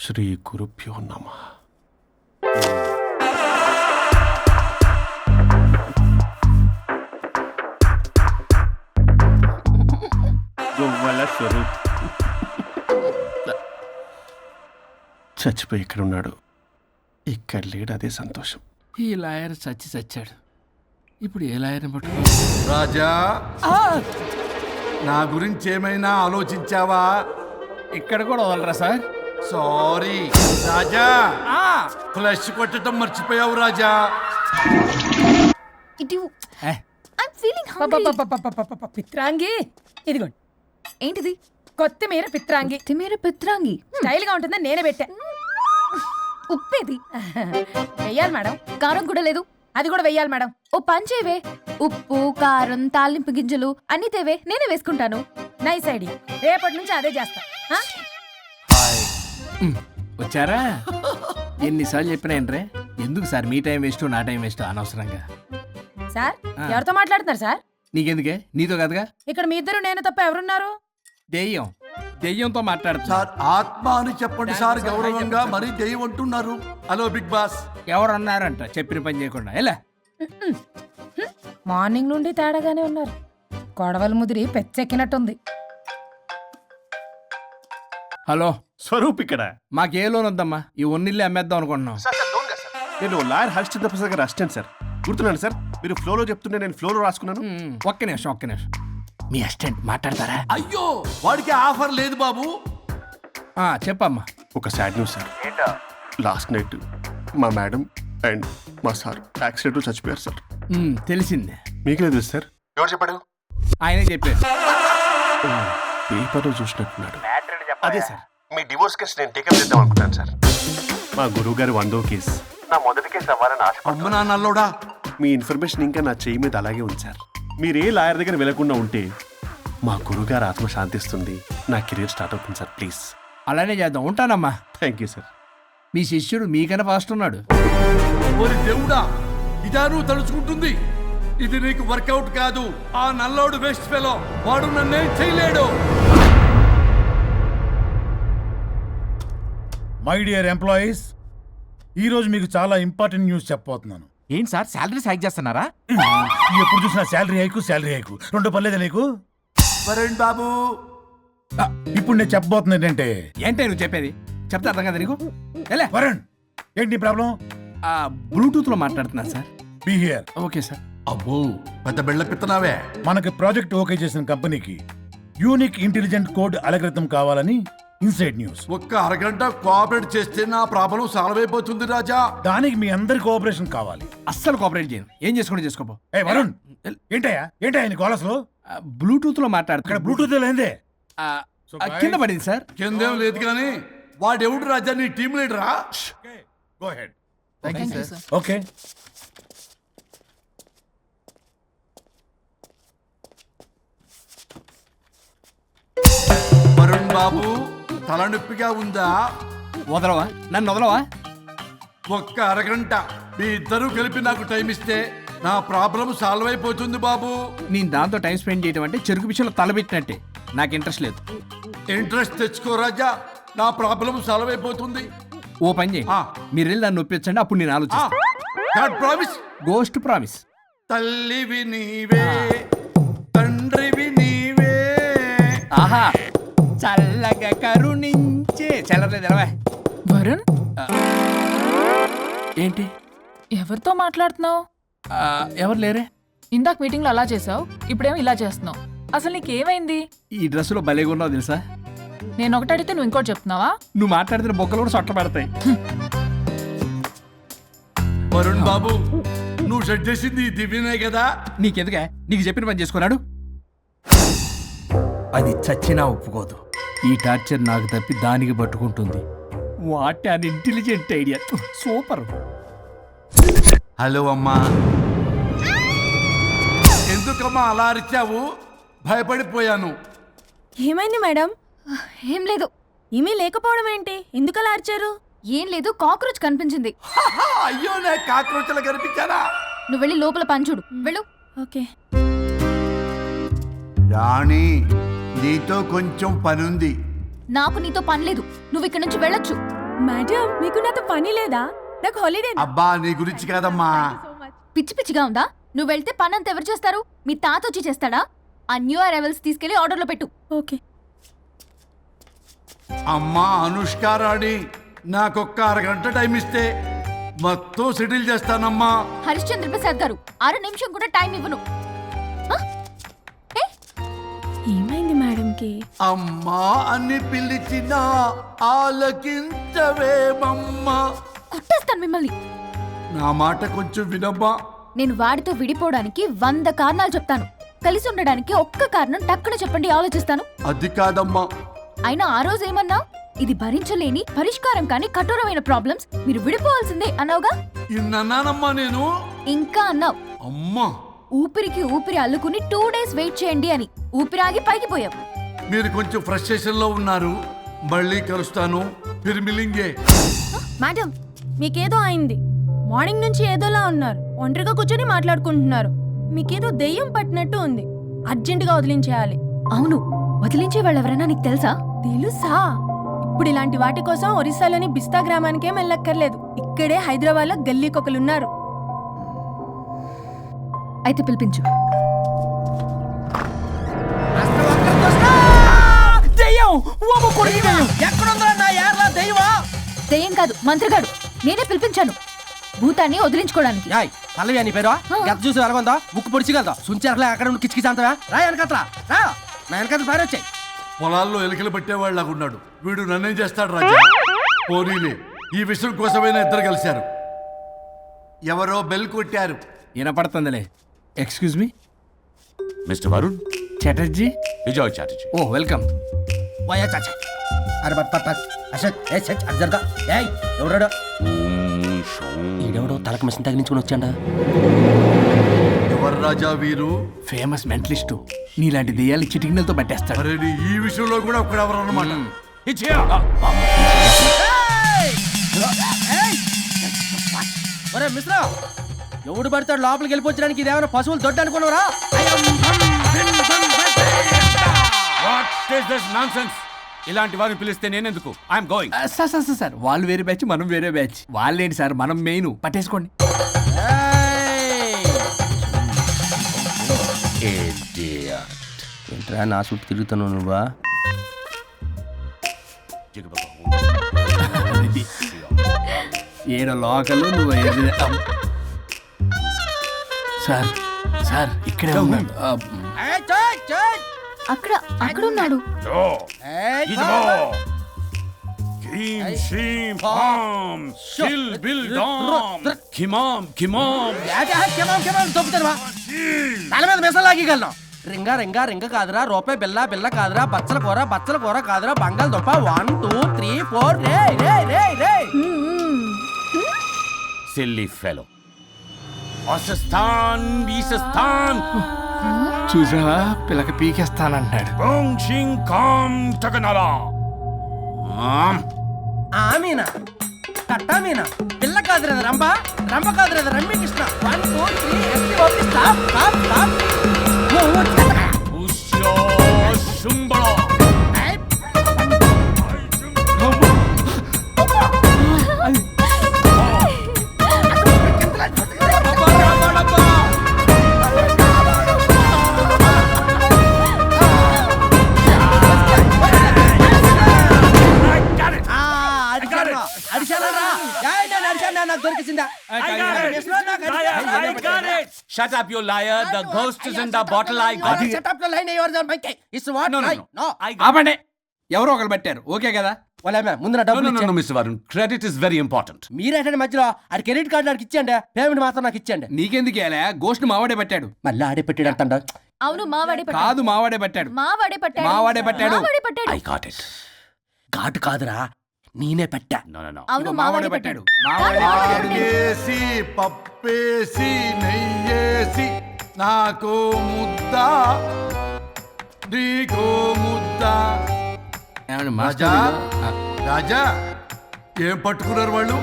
శ్రీ గురుభ్యో నమః. గొవ్వల స్వరూప్ చచ్చిపోయి ఇక్కడ ఉన్నాడు. ఇక్కడ లేడు, అదే సంతోషం. ఈ లాయర్ చచ్చాడు. ఇప్పుడు ఏ లాయర్ని పట్టుకో? రాజా, నా గురించి ఏమైనా ఆలోచించావా? ఇక్కడ కూడా వదలరా సార్? సారీ రాజా, ఫ్లష్ కొట్టడం మర్చిపోయావు రాజా. పిత్రాంగి ఇదిగోండి. ఏంటిది? కొత్తిమీర పిత్రాంగి. పిత్రాంగి స్టైల్ గా ఉంటుందని నేనే పెట్టా. ఉప్పేది? వెయ్యాలి మేడం. కారం కూడా లేదు. అది కూడా వెయ్యాలి మేడం. ఓ పంచేవే, ఉప్పు కారం తాలింపు గింజలు అన్ని తేవే, నేనే వేసుకుంటాను. Nice idea. రేపటి నుంచి అదే చేస్తా. వచ్చారా? ఎన్నిసార్లు చెప్పినా ఏంట్రే? ఎందుకు సార్ మీ టైం వేస్ట్ నా టైం వేస్ట్ అనవసరంగా? సార్ ఎవరితో మాట్లాడుతున్నారు సార్? నీకెందుకే? నీతో కదగా. ఇక్కడ మీ ఇద్దరు నేను తప్ప ఎవరున్నారు? దెయ్యంతో మాట్లాడుతున్నా. సార్ ఆత్మ అని చెప్పండి సార్, గౌరవంగా. మరీ దెయ్యం అంటున్నారు. Hello Bigg Boss. ఎవరు అన్నారంట చెప్పిన పని చేయకుండా? ఎలా మార్నింగ్ నుండి తేడాగానే ఉన్నారు. గొడవల ముదిరి పెచ్చెక్కినట్టుంది. హలో స్వరూప్ ఇక్కడ. మాకే లోన్ వద్దమ్మా, ఈ ఒన్నిల్లు అమ్మేద్దాం అనుకుంటున్నాం. నేను లాయర్ హరిశ్చంద్ర ప్రసాద్ గారు అసిస్టెంట్ సార్. గుర్తున్నాను సార్, మీరు ఫ్లోలో చెప్తుంటే నేను ఫ్లోలో రాసుకున్నాను. ఒక్క నిమిషం. మీ అసిస్టెంట్ మాట్లాడతారా? అయ్యో, వాడికి ఆఫర్ లేదు బాబు. చెప్పమ్మా. ఒక sad news sir. Last night మా మేడం అండ్ మా సార్ యాక్సిడెంట్ చచ్చిపోయారు సార్. తెలిసిందే. మీకే తెలుసు సార్. ఎవరు చెప్పాడు? ఆయనే చెప్పారు. పేపర్లో చూసినట్టున్నాడు. అదే సార్, మీ డివోర్స్ కేసు నేను టేకప్ చేద్దాం అనుకుంటాను సార్. మా గురువు గారి 100వ కేసు నా మొదటి కేసు అవ్వాలని ఆశ. అమ్మ నాన్నల్లోడా, మీ ఇన్ఫర్మేషన్ ఇంకా నా చెయ్యి మీద అలాగే ఉంచారు. మీరు ఏ లాయర్ దగ్గర వెళ్లకుండా ఉంటే మా గురువుగారు ఆత్మ శాంతిస్తుంది, నా కెరీర్ స్టార్ట్ అవుతుంది సార్. ప్లీజ్ అలానే చేద్దాం. ఉంటానమ్మా. Thank you sir. మీ శిష్యుడు మీకన్నా ఫాస్ట్ ఉన్నాడు. ఓరి దేవుడా, ఇదా నువ్వు తలుచుకుంటుంది? ఇది నీకు వర్కౌట్ కాదు. ఆ నల్లోడు వేస్ట్ ఫెలో, వాడు నన్నేం చేయలేడు. మై డియర్ ఎంప్లాయీస్, ఈరోజు మీకు చాలా ఇంపార్టెంట్ న్యూస్ చెప్పబోతున్నాను. ఏంటి సార్, శాలరీస్ హైక్ చేస్తున్నారా? ఎప్పుడు చూసినా శాలరీ హైకు రెండు పర్లేదా నీకు? వరుణ్ బాబు, ఇప్పుడు నేను చెప్పబోతున్నా ఏంటంటే, ఏంటే నువ్వు చెప్పేది? చెప్తా అర్థం కదా నీకు? ఎలా వరుణ్, ఏంటి నీ ప్రాబ్లం? బ్లూటూత్ లో మాట్లాడుతున్నా sir. Be here. Okay sir. అబ్బో, పెద్ద బిళ్ళ పిత్తనావే. మనకి ప్రాజెక్ట్ ఓకే చేసిన కంపెనీకి యూనిక్ ఇంటెలిజెంట్ కోడ్ అలకృతం కావాలని ఇన్సైడ్ న్యూస్. ఒక్క అరగంట కోఆపరేట్ చేస్తే నా ప్రాబ్లం సాల్వ్ అయిపోతుంది రాజా. దానికి మీ అందరి కోఆపరేషన్ కావాలి. అస్సలు కోఆపరేట్ చేయను. ఏం చేసుకుంటే చేసుకోపో. ఏ వరుణ్, ఏంటయ్యా నీ గోలస్లో? బ్లూటూత్ లో ఇక్కడ మాట్లాడుతున్నా. బ్లూటూత్ లేదే. కింద పడింది సార్. కిందేం లేదు కానీ వాడెవడు రాజా, నీ టీం లీడరా? Go ahead. Sir. Okay. Varun బాబు, తలనొప్పిగా ఉందా? వదలవా? నన్ను వదలవా? ఒక్క అరగంట మీ ఇద్దరూ కలిపి నాకు టైం ఇస్తే నా ప్రాబ్లం సాల్వ్ అయిపోతుంది బాబు. నేను దాంతో టైం స్పెండ్ చేయడం అంటే చెరుకు పిచ్చలో తలబెట్టినట్టే. నాకు ఇంట్రెస్ట్ లేదు. ఇంట్రెస్ట్ తెచ్చుకో రాజా, నా ప్రాబ్లం సాల్వ్ అయిపోతుంది. ఓ పని చేయండి, మీరు వెళ్ళి నన్ను ఒప్పించండి, అప్పుడు నేను ఆలోచిస్తాను. ప్రామిస్. Ghost promise. తల్లివి నీవే, తండ్రివి నీవే. ఆహా, చల్లగా కరుణించే. చల్లలేదు ఎలవా. వరుణ్, ఏంటి? ఎవరితో మాట్లాడుతున్నావు? ఎవరు లేరే? ఇందాక మీటింగ్ లో అలా చేసావు, ఇప్పుడేమో ఇలా చేస్తున్నావు. అసలు నీకేమైంది? ఈ డ్రెస్సులో భలేగా ఉన్నావు తెలుసా? నేను ఒకటి అడిగితే నువ్వు ఇంకోటి చెప్తున్నావా? నువ్వు మాట్లాడితే బొక్కలు కూడా సొట్ట పడతాయి. వరుణ్ బాబు, నువ్వు సెట్ చేసింది ఈ దివ్యనే కదా? నీకెందుకే? నీకు చెప్పిన పని చేసుకున్నాడు. అది చచ్చినా ఒప్పుకోదు. ఈ టార్చర్ నాకు తప్పి దానికి పట్టుకుంటుంది. What an intelligent idea. Super. Hello అమ్మా. ఎందుకమ్మా అలా అరిచావు? భయపడిపోయాను. ఏమైంది మేడం? ఏం లేదు. ఏమీ లేకపోవడం ఏంటి? ఎందుకలా అరిచారు? ఏం లేదు, కాక్రోచ్ కనిపించింది. అయ్యో, నేను కాక్రోచ్లు కనిపించానా? నువ్వు వెళ్ళి లోపల పని చూడు. వెళ్ళు. ఓకే. రాణి, నీతో కొంచెం పనుంది. నాకు నీతో పని లేదు. నువ్వు ఇక్కడ నుంచి వెళ్ళొచ్చు. మేడం మీకు నాతో పని లేదా? నాకు హాలిడే. అబ్బా నీ గురించి కాదమ్మా. పిచ్చి పిచ్చిగా ఉందా? నువ్వు వెళ్తే పని అంతా ఎవరు చేస్తారు? మీ తాత వచ్చి చేస్తాడా? ఆ న్యూ అరైవల్స్ తీసుకెళ్లి ఆర్డర్లో పెట్టు. ఓకే. అమ్మా అనుష్కారాణి, నాకొక్క అరగంట టైం ఇస్తే మొత్తం సెటిల్ చేస్తానమ్మా. హరిశ్చంద్ర ప్రసాద్ గారు 6 నిమిషం కూడా టైం ఇవ్వను. ఏమైంది మేడంకి? అమ్మా అని పిలిచినా ఆలకించవేమమ్మా. కుట్టేస్తాను మిమ్మల్ని. నా మాట కొంచెం వినమ్మా. నేను వాడితో విడిపోవడానికి 100 కారణాలు చెప్తాను. కలిసి ఉండడానికి ఒక్క కారణం టక్కున చెప్పండి, ఆలోచిస్తాను. అది కాదమ్మా. అయినా ఆ రోజు ఏమన్నా? ఇది భరించలేని పరిష్కారం కాని కఠోరమైన ప్రాబ్లమ్స్, మీరు విడిపోవాల్సిందే అన్నావుగా. ఇన్నానమ్మా నేను. ఇంకా అన్నావు. అమ్మా ఊపిరికి ఊపిరి అల్లుకుని 2 days వెయిట్ చేయండి అని. ఊపిరాగి పైకి పోయావు. మీరు కొంచెం ఫ్రస్ట్రేషన్ లో ఉన్నారు. మళ్ళీ కలుస్తాను. ఫిర్మిలింగే. మేడం మీకేదో అయింది. మార్నింగ్ నుంచి ఏదోలా ఉన్నారు. ఒంటరిగా కూర్చొని మాట్లాడుకుంటున్నారు. మీకేదో దెయ్యం పట్టినట్టు ఉంది. అర్జెంటుగా వదిలించేయాలి. అవును, వదిలించే వాళ్ళెవరైనా నీకు తెలుసా? తెలుసా? ఇప్పుడు ఇలాంటి వాటి కోసం ఒరిస్సాలోని బిస్తా గ్రామానికేం వెళ్ళక్కర్లేదు. ఇక్కడే హైదరాబాద్ లో గల్లీకొకలున్నారు. అయితే పిలిపించు. దెయ్యం కాదు, మంత్రగాడు. నేనే పిలిపించాను భూతాన్ని వదిలించుకోవడానికి. పల్లవి అని పేరు గత చూసి వెలగొందా ముక్కు పొడిచిగలదా సుంచరలే అక్కడ ఉండి కిచకిచ అంతవా రా వెనకత్రా రా నా వెనకత్ర పారి వచ్చాయి. పొలాల్లో ఎలికలు పట్టేవాళ్ళగా ఉన్నాడు వీడు. నన్నేం చేస్తాడు రాజా? పోనీలే, ఈ విషయం కోసమైనా ఇద్దరు కలిశారు. ఎవరో బెల్ కొట్టారు. వినపడుతుందిలే. Excuse me mister Varun Chatterjee. Vijay Chatterjee. ఓ వెల్కమ్. వాయా చాచా అరే బట్ పట్ పట్ అసత్ ఏ సచ్ అర్జర్గా ఏయ్ ఎవడో ఈడెవడో తలకు మిషన్ తగిలించుకుని వచ్చాడా? ఎవరు రాజా వీరు? Famous mentalist. నీలాంటి దెయ్యాలు చిటికినలతో పట్టేస్తాడు. అరే నీ ఈ విషయంలో కూడా ఒకడు ఎవరు అన్నమాట. ఒరే మిశ్రా ఎవడు పడతాడు లోపలికి వెళ్ళిపోవడానికి? ఇదేమైనా పశువులు దొడ్డు అనుకున్నారా? ఇలాంటి వారిని పిలిస్తే నేనెందుకు? I'm going. సార్ వాళ్ళు వేరే బ్యాచ్, మనం వేరే బ్యాచ్. వాళ్ళేంటి సార్, మనం మెయిన్. పట్టేసుకోండి. ఏంట్రా నా చుట్టూ తిరుగుతున్నావు నువ్వా? ఏడో లోకల్ నువ్వు సార్ సార్ ఇక్కడే ఉన్నాడు. అక్కడ అక్కడ ఉన్నాడు. తల మీద మెసలాగలను. రింగా రింగా రింగ కాదురా, రూపాయి బిల్ల బిల్ల కాదురా, బచ్చల కూర కాదురా, బంగాళదుంప 1 2 3 4 రే రే రే రే. Silly fellow. అసస్థాన్ బీసస్థాన్. చూసావా, పిల్లకి పీకేస్తానంటాడు. మీనా కట్టా మీనా పిల్ల కాదురా రంభ, రంభ కాదురా Ramya Krishna. 1 2 3 ST OP stop stop stop. Shut up, you liar. The ghost is in the bottle. I got it. Shut up the line. Yours are my case. It's what? No. ఆపండి. ఎవరో ఒకరు పెట్టారు. Okay కదా? ముందు నా డబ్బులు No, Mr. Varun. Credit is very important. మీరేంటంటే మధ్యలో ఆడి క్రెడిట్ కార్డు నాకు ఇచ్చేయండి, పేమెంట్ మాత్రం నాకు ఇచ్చేయండి. నీకెందుకు ఇలా? గోస్ట్ మావాడే పెట్టాడు. మళ్ళీ ఆడే పెట్టాడు అంటాడు. అవును, మావాడే పట్టాడు. కాదు, మావాడే పెట్టాడు. మావాడే పట్టాడు. మావాడే పట్టాడు. మావాడే పట్టాడు. I got it. ఘాటు కాదురా, నేనే పెట్టా. No. అవును, మావాడే పట్టాడు. ఆడేసి పప్పేసి నెయ్యేసి నాకు ముద్ద నీకో ముద్ద. ఏమండి రాజా మాస్టర్? రాజా ఏం పట్టుకున్నారు వాళ్ళు?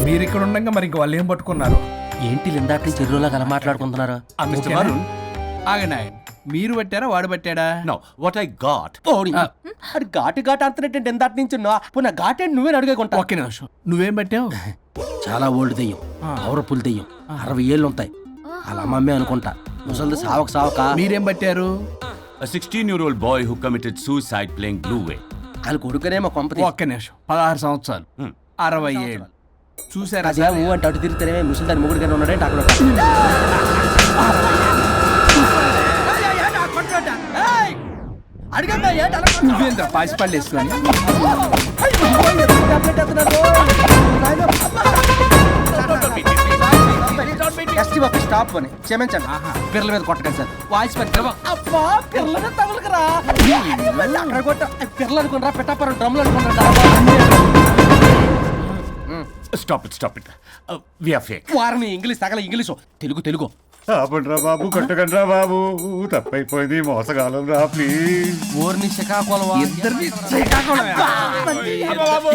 మీరు ఇక్కడ ఉండగా మరి ఇంక వాళ్ళు ఏం పట్టుకున్నారు? ఏంటి ఇందాక చెరువులా కల మాట్లాడుకుంటున్నారు? Mr. Varun. ఆగండి. మీరు పట్టారా వాడు పట్టాడా? No, what I got. పోనీ అది ఘాటు ఘాటు అంటున్నట్టు ఎందాటి నుంచి నా ఘాటే నువ్వే అడుగుకుంటా. ఒక్క నిమిషం, నువ్వేం పట్టావు? చాలా ఓల్డ్ దెయ్యం, పవర్ఫుల్ దెయ్యం, 60 ఏళ్ళు ఉంటాయి. అలా అమ్మమ్మే అనుకుంటా. ముసలిది సావక మీరేం పట్టారు? A 16-year-old boy who committed suicide playing Blue Whale. వాళ్ళ కొడుకునేమో కొంపతి. ఒక్క నిమిషం, 16 సంవత్సరాలు, 60 ఏళ్ళు. చూసారా అదే ఊ అంటే అటు తిరిగితేనే ముసలి దాని మొగుడు కానీ ఉన్నాడే అక్కడ. అడిగమ్మా నువ్వేంద్ర పాసిపళ్ళు వేసుకొని? స్టాప్ అని క్షమించండి. పిల్లల మీద కొట్టకండి సార్. వాయిస్ అబ్బా పిల్లల మీద తగులుకురా. అక్కడ కొట్ట పిల్లలు అనుకున్నారా, పెట్టాపరం డ్రమ్లు అనుకున్నారా? Stop it. We are fake. వారిని ఇంగ్లీష్ తగల ఇంగ్లీషు తెలుగు. ఆపండ్రా బాబు, కొట్టకండ్రా బాబు, తప్పైపోయింది, మోసగాలం రా ప్లీజ్. ఊరిని శ్రీకాకుళం ఇద్దరిని శ్రీకాకుళమే. Babu!